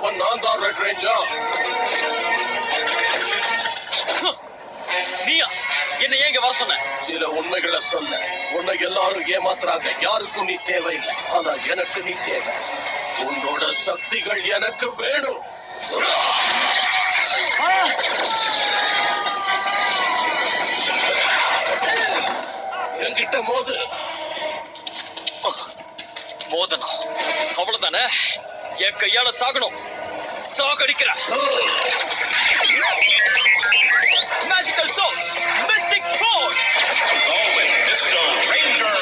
வந்தவன் நான் தான் ரெட் ரேஞ்சர். நீயா என்ன ஏங்க வர சொன்ன? சில உண்மைகளை சொல்ல. உன்னை எல்லாரும் ஏமாத்துறாங்க. யாருக்கும் நீ தேவையில்லை, ஆனா எனக்கு நீ தேவை. உன்னோட சக்திகள் எனக்கு வேணும். என்கிட்ட மோதனா அவ்வளவுதானே? என் கையால சாகணும். சாகடிக்கிற magical source mystic force mister ranger.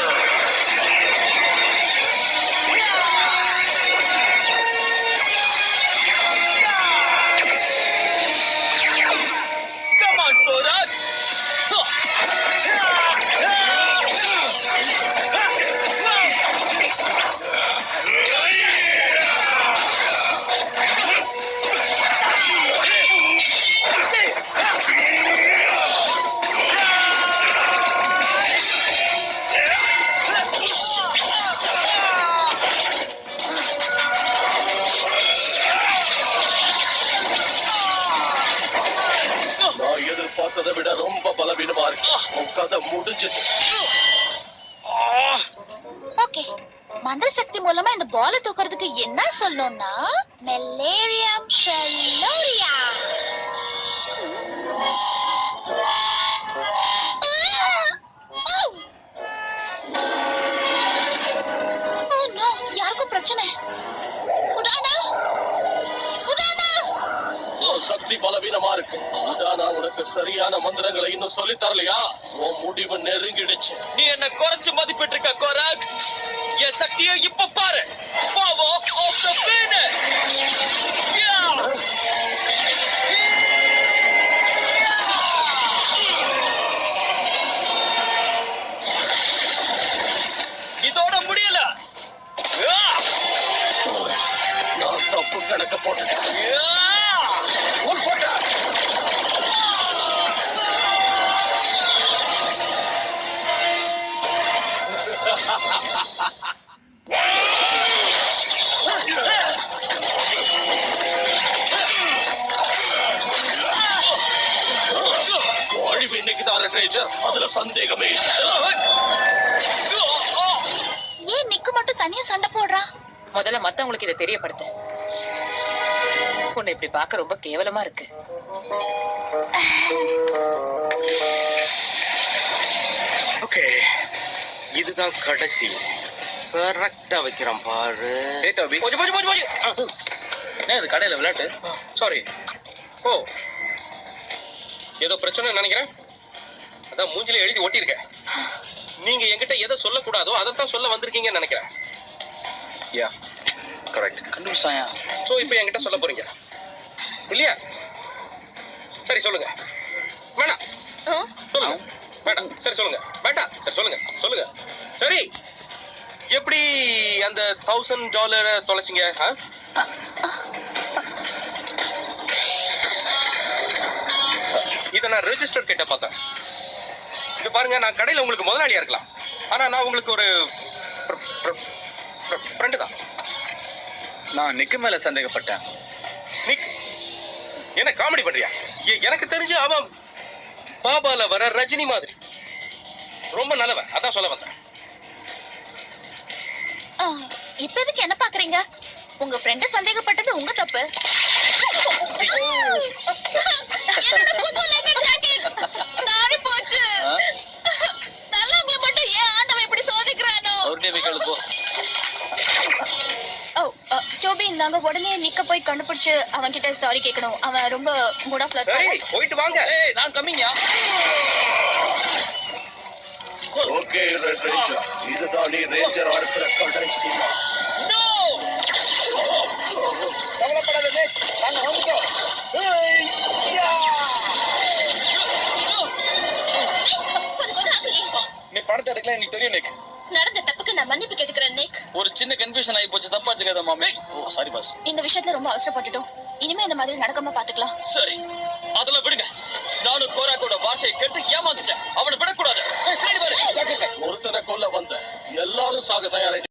Come on, Korak. எதிர்பார்த்ததை விட ரொம்ப பலவீனமா இருக்கு. உன் கதை முடிஞ்சது. ஓகே, மந்திர சக்தி மூலமா இந்த பால தூக்குறதுக்கு என்ன சொல்லணும்னா மெல்லேரியம் ஷெல்லோரியா. யாருக்கும் பிரச்சனை? சக்தி பலவீனமா இருக்கு. ஆனா உனக்கு சரியான மந்திரங்களை இன்னும் சொல்லி தரலையா? உன் முடிவு நெருங்கிடுச்சு. நீ என்ன குறைச்சு மதிப்பிட்டு இருக்க கோராக். என் சக்தியை இப்ப பாரு. Power of the Phoenix. இதோட முடியல. நான் தப்பு கணக்க போட்டுட்டேன். அதுல சந்தேகமே. ஏன் நிக்கு மட்டும் தனியா சண்டை போடுறா? முதல்ல மத்தவங்களுக்கு இதை தெரியப்படுத்த. உன்னை இப்படி பார்க்க ரொம்ப கேவலமா இருக்கு. ஓகே, இதுதான் கடைசி. கரெக்டா வைக்கிறான் பாரு. இது கடையில விளையாட்டு. சாரி. ஓ, ஏதோ பிரச்சனை நினைக்கிறேன். அதான் மூஞ்சில எழுதி ஒட்டியிருக்க. நீங்க என்கிட்ட எதை சொல்லக்கூடாதோ அதைத்தான் சொல்ல வந்திருக்கீங்கன்னு நினைக்கிறேன். யா, கரெக்ட். கண்டுபிடிச்சாயா? சோ இப்போ என்கிட்ட சொல்ல போறீங்க இல்லையா? சரி சொல்லுங்க. வேணாம் சொல்லுங்க. வேண்டாம். சரி சொல்லுங்க. வேண்டாம். சரி சொல்லுங்க. சொல்லுங்க. சரி, எப்படி அந்த $1000 தொலைச்சிங்க? இதை நான் ரெஜிஸ்டர் கிட்ட பார்த்தேன். இது பாருங்க, நான் கடையில உங்களுக்கு முதலாளியா இருக்கலாம், ஆனா நான் உங்களுக்கு ஒரு ஃப்ரெண்டு தான். நான் நிக்கு மேல சந்தேகப்பட்டேன். நிக் என்ன காமெடி பண்றியா? எனக்கு தெரிஞ்சு அவன் பாபால வர ரஜினி மாதிரி ரொம்ப நல்லவன். அதான் சொல்ல வந்தேன். இப்ப எதுக்கு என்ன பாக்குறீங்க? உங்க ஃப்ரெண்ட சந்தேகப்பட்டது உங்க தப்பு. என்னோட புது லெதர் ஜாக்கெட் நாரி போச்சு. நல்லவங்க மட்டும் ஏன் ஆண்டவன் இப்படி சோதிக்கிறானோ? அவர்கிட்ட போய் கேளு போ. டோபி, நாங்க உடனே நிக்க போய் கண்டுபிடிச்சு அவன் கிட்ட சாரி கேட்கணும். அவன் ரொம்ப மூட் ஆஃப்ல இருக்கான். சரி, போயிட்டு வாங்க. ஏய், நான் கம்மிங்கயா. ஓகே ரெட் ரேஞ்சர், இதுதான் நீ ரேஞ்சரா இருக்கிற கடைசி. கவலைப்படாதே, நாங்க வந்துட்டோம். நீ படத்தை எடுக்கல, எனக்கு தெரியும் நிக். நடந்த தப்புக்கு நான் மன்னிப்பு கேட்டுக்கிறேன் நிக். ஒரு சின்ன கன்ஃபியூஷன் ஆகி போச்சு, தப்பா எடுத்துக்காத மாமே. ஓ சாரி பாஸ். இந்த விஷயத்துல ரொம்ப அவசரப்பட்டுட்டோம். இனிமே இந்த மாதிரி நடக்காம பாத்துக்கலாம். சரி, அதெல்லாம் விடுங்க. நானும் கோராக்கோட வார்த்தையை கேட்டு ஏமாந்துட்டேன். அவனை விடக்கூடாது. ஒருத்தனை கொல்ல வந்த எல்லாரும் சாக தயாராயிட்டு